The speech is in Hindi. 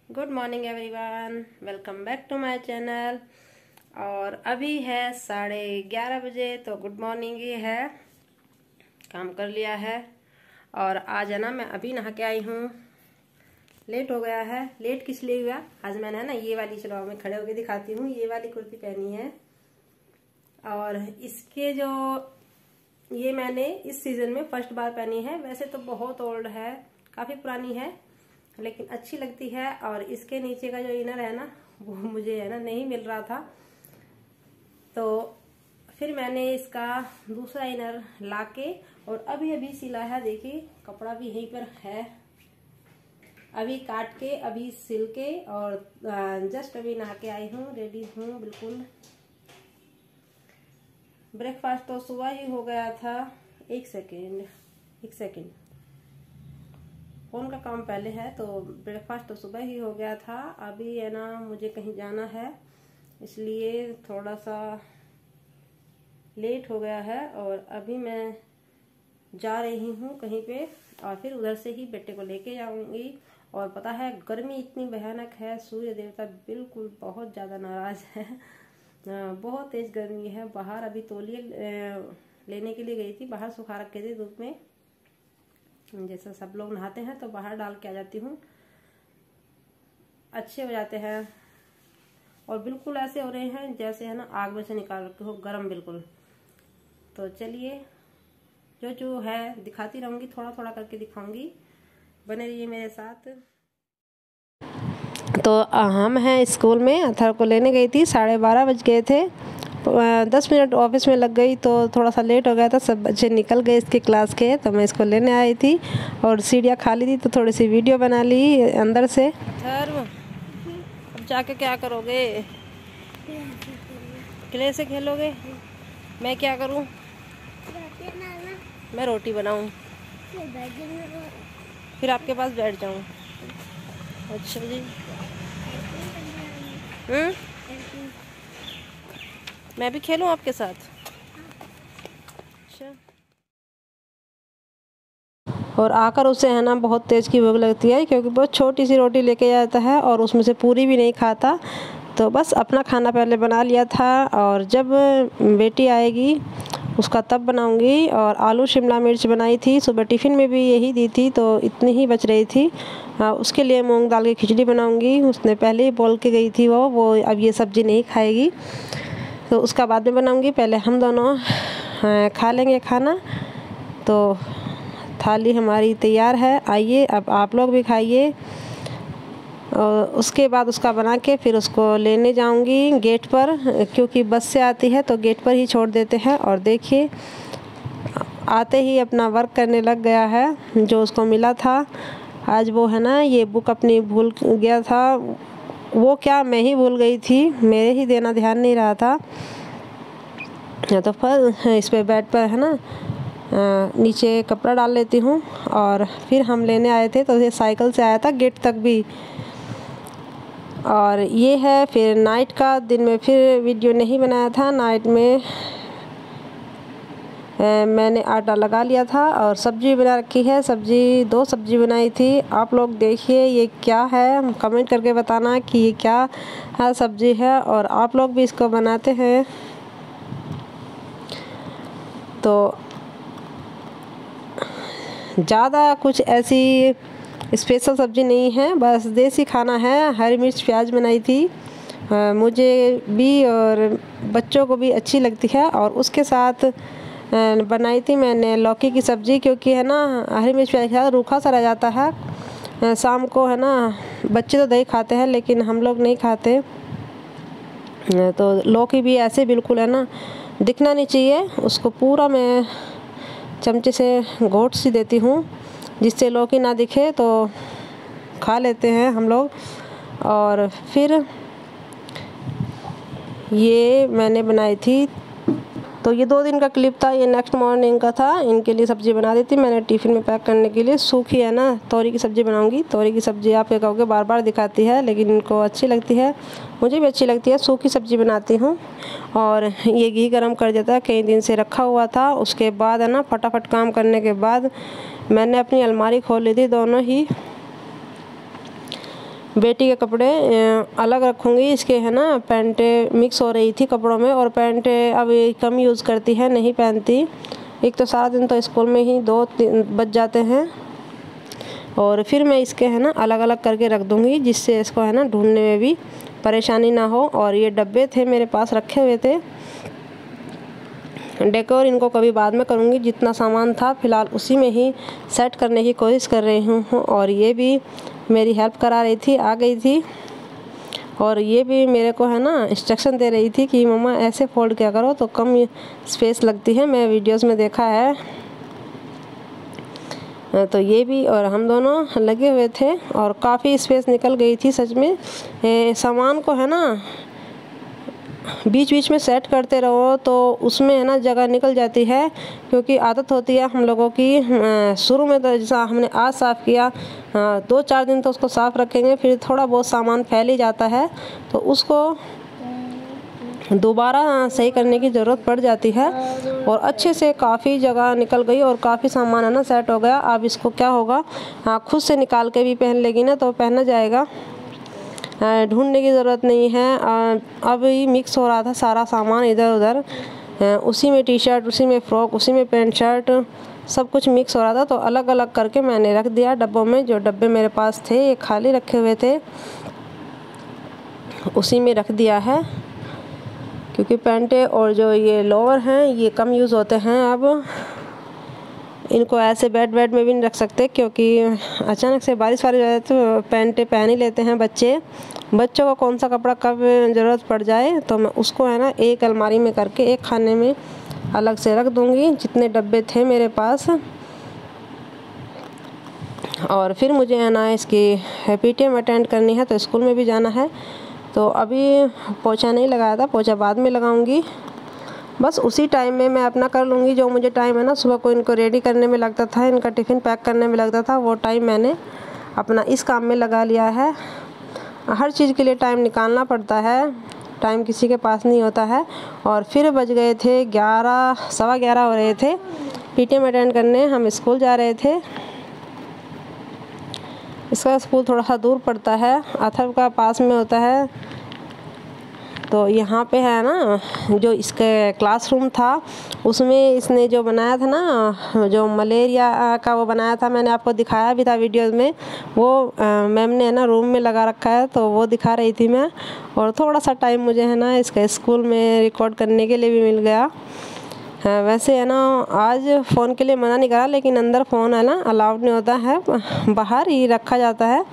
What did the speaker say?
Good morning everyone, welcome back to my channel. और अभी है 11:30 बजे, तो गुड मॉर्निंग ही है। काम कर लिया है और आज है ना मैं अभी नहा के आई हूँ। लेट हो गया है। लेट किस लिए हुआ, आज मैंने है ना ये वाली, चलो मैं खड़े होके दिखाती हूँ, ये वाली कुर्ती पहनी है। और इसके जो ये मैंने इस सीजन में फर्स्ट बार पहनी है। वैसे तो बहुत ओल्ड है, काफ़ी पुरानी है, लेकिन अच्छी लगती है। और इसके नीचे का जो इनर है ना, वो मुझे है ना नहीं मिल रहा था, तो फिर मैंने इसका दूसरा इनर लाके और अभी अभी सिला है। देखिए कपड़ा भी यहीं पर है, अभी काट के अभी सिल के और जस्ट अभी नहा के आई हूँ, रेडी हूँ बिल्कुल। ब्रेकफास्ट तो सुबह ही हो गया था। एक सेकेंड, फोन का काम पहले है, तो ब्रेकफास्ट तो सुबह ही हो गया था। अभी है ना मुझे कहीं जाना है, इसलिए थोड़ा सा लेट हो गया है। और अभी मैं जा रही हूँ कहीं पे, और फिर उधर से ही बेटे को लेके जाऊंगी। और पता है गर्मी इतनी भयानक है, सूर्य देवता बिल्कुल बहुत ज़्यादा नाराज है। बहुत तेज गर्मी है बाहर। अभी तौलिए लेने के लिए गई थी, बाहर सुखा रखे थे धूप में। जैसा सब लोग नहाते हैं तो बाहर डाल के आ जाती हूँ, अच्छे हो जाते हैं। और बिल्कुल ऐसे हो रहे हैं जैसे है ना आग में से निकाल रखे हो, गरम बिल्कुल। तो चलिए जो है दिखाती रहूँगी, थोड़ा थोड़ा करके दिखाऊंगी, बने रहिए मेरे साथ। तो हम हैं स्कूल में, अथर को लेने गई थी, 12:30 बज गए थे। 10 मिनट ऑफिस में लग गई, तो थोड़ा सा लेट हो गया था। सब बच्चे निकल गए इसके क्लास के, तो मैं इसको लेने आई थी। और सीढ़ियाँ खाली थी तो थोड़ी सी वीडियो बना ली अंदर से। अथर्व, अब जाके क्या करोगे? क्ले से खेलोगे? मैं क्या करूं? मैं रोटी बनाऊं, फिर आपके पास बैठ जाऊं। अच्छा जी। मैं भी खेलूं आपके साथ? अच्छा। और आकर उसे है ना बहुत तेज़ की भूख लगती है, क्योंकि बहुत छोटी सी रोटी लेके जाता है और उसमें से पूरी भी नहीं खाता। तो बस अपना खाना पहले बना लिया था, और जब बेटी आएगी उसका तब बनाऊंगी। और आलू शिमला मिर्च बनाई थी, सुबह टिफ़िन में भी यही दी थी, तो इतनी ही बच रही थी। उसके लिए मूंग दाल की खिचड़ी बनाऊंगी। उसने पहले ही बोल के गई थी वो अब ये सब्ज़ी नहीं खाएगी, तो उसका बाद में बनाऊंगी। पहले हम दोनों खा लेंगे खाना। तो थाली हमारी तैयार है, आइए अब आप लोग भी खाइए। और उसके बाद उसका बना के फिर उसको लेने जाऊंगी गेट पर, क्योंकि बस से आती है तो गेट पर ही छोड़ देते हैं। और देखिए आते ही अपना वर्क करने लग गया है, जो उसको मिला था। आज वो है ना ये बुक अपनी भूल गया था, वो क्या मैं ही भूल गई थी, मेरे ही देना ध्यान नहीं रहा था। तो फिर इस पे बेड पर है ना नीचे कपड़ा डाल लेती हूँ। और फिर हम लेने आए थे, तो ये साइकिल से आया था गेट तक भी। और ये है फिर नाइट का। दिन में फिर वीडियो नहीं बनाया था। नाइट में मैंने आटा लगा लिया था और सब्जी बना रखी है। दो सब्जी बनाई थी। आप लोग देखिए ये क्या है, कमेंट करके बताना कि ये क्या है सब्जी है, और आप लोग भी इसको बनाते हैं। तो ज़्यादा कुछ ऐसी स्पेशल सब्ज़ी नहीं है, बस देसी खाना है। हरी मिर्च प्याज बनाई थी, मुझे भी और बच्चों को भी अच्छी लगती है। और उसके साथ बनाई थी मैंने लौकी की सब्ज़ी, क्योंकि है ना हरी मिर्च प्याज के साथ रूखा सा रह जाता है। शाम को है ना बच्चे तो दही खाते हैं, लेकिन हम लोग नहीं खाते। तो लौकी भी ऐसे बिल्कुल है ना दिखना नहीं चाहिए, उसको पूरा मैं चमचे से घोट सी देती हूँ, जिससे लौकी ना दिखे, तो खा लेते हैं हम लोग। और फिर ये मैंने बनाई थी, तो ये 2 दिन का क्लिप था, ये नेक्स्ट मॉर्निंग का था। इनके लिए सब्ज़ी बना दी थी मैंने टिफ़िन में पैक करने के लिए। सूखी है ना तोरी की सब्ज़ी बनाऊंगी। तोरी की सब्ज़ी आप ये कहोगे बार बार दिखाती है, लेकिन इनको अच्छी लगती है, मुझे भी अच्छी लगती है। सूखी सब्ज़ी बनाती हूँ। और ये घी गरम कर देता है, कई दिन से रखा हुआ था। उसके बाद है ना फटाफट काम करने के बाद मैंने अपनी अलमारी खोल ली थी, दोनों ही बेटी के कपड़े अलग रखूँगी। इसके है ना पैंटें मिक्स हो रही थी कपड़ों में, और पैंटें अब कम यूज़ करती है, नहीं पहनती। एक तो सारा दिन तो स्कूल में ही 2-3 बज जाते हैं, और फिर मैं इसके है ना अलग अलग करके रख दूँगी, जिससे इसको है ना ढूंढने में भी परेशानी ना हो। और ये डब्बे थे मेरे पास रखे हुए थे, डेकोर इनको कभी बाद में करूँगी। जितना सामान था फ़िलहाल उसी में ही सेट करने की कोशिश कर रही हूँ। और ये भी मेरी हेल्प करा रही थी, आ गई थी, और ये भी मेरे को है ना इंस्ट्रक्शन दे रही थी कि मम्मा ऐसे फोल्ड किया करो तो कम स्पेस लगती है, मैं वीडियोस में देखा है। तो ये भी और हम दोनों लगे हुए थे, और काफ़ी स्पेस निकल गई थी सच में। सामान को है ना बीच बीच में सेट करते रहो तो उसमें है ना जगह निकल जाती है, क्योंकि आदत होती है हम लोगों की। शुरू में तो जैसा हमने आज साफ़ किया, 2-4 दिन तो उसको साफ़ रखेंगे, फिर थोड़ा बहुत सामान फैल ही जाता है, तो उसको दोबारा सही करने की ज़रूरत पड़ जाती है। और अच्छे से काफ़ी जगह निकल गई और काफ़ी सामान है ना सेट हो गया। अब इसको क्या होगा, खुद से निकाल के भी पहन लेगी ना तो पहना जाएगा, ढूंढने की ज़रूरत नहीं है। अब ही मिक्स हो रहा था सारा सामान इधर उधर, उसी में टी शर्ट, उसी में फ़्रॉक, उसी में पैंट शर्ट, सब कुछ मिक्स हो रहा था। तो अलग अलग करके मैंने रख दिया डब्बों में। जो डब्बे मेरे पास थे ये खाली रखे हुए थे, उसी में रख दिया है, क्योंकि पैंटें और जो ये लोअर हैं ये कम यूज़ होते हैं। अब इनको ऐसे बेड में भी नहीं रख सकते, क्योंकि अचानक से बारिश वारिश हो जाए तो पैंटें पहन ही लेते हैं बच्चे। बच्चों को कौन सा कपड़ा कब ज़रूरत पड़ जाए, तो मैं उसको है ना एक अलमारी में करके एक खाने में अलग से रख दूँगी, जितने डब्बे थे मेरे पास। और फिर मुझे है ना इसकी PTM अटेंड करनी है, तो स्कूल में भी जाना है। तो अभी पोछा नहीं लगाया था, पोछा बाद में लगाऊंगी। बस उसी टाइम में मैं अपना कर लूँगी। जो मुझे टाइम है ना सुबह को इनको रेडी करने में लगता था, इनका टिफ़िन पैक करने में लगता था, वो टाइम मैंने अपना इस काम में लगा लिया है। हर चीज़ के लिए टाइम निकालना पड़ता है, टाइम किसी के पास नहीं होता है। और फिर बज गए थे 11, 11:15 हो रहे थे। PTM अटेंड करने हम स्कूल जा रहे थे। इसका स्कूल थोड़ा सा दूर पड़ता है, अथर्व का पास में होता है। तो यहाँ पे है ना जो इसके क्लासरूम था उसमें इसने जो बनाया था ना, जो मलेरिया का वो बनाया था, मैंने आपको दिखाया भी था वीडियोस में। वो मैम ने है ना रूम में लगा रखा है, तो वो दिखा रही थी मैं। और थोड़ा सा टाइम मुझे है ना इसके स्कूल में रिकॉर्ड करने के लिए भी मिल गया। वैसे है ना आज फ़ोन के लिए मना नहीं करा, लेकिन अंदर फ़ोन है ना अलाउड नहीं होता है, बाहर ही रखा जाता है।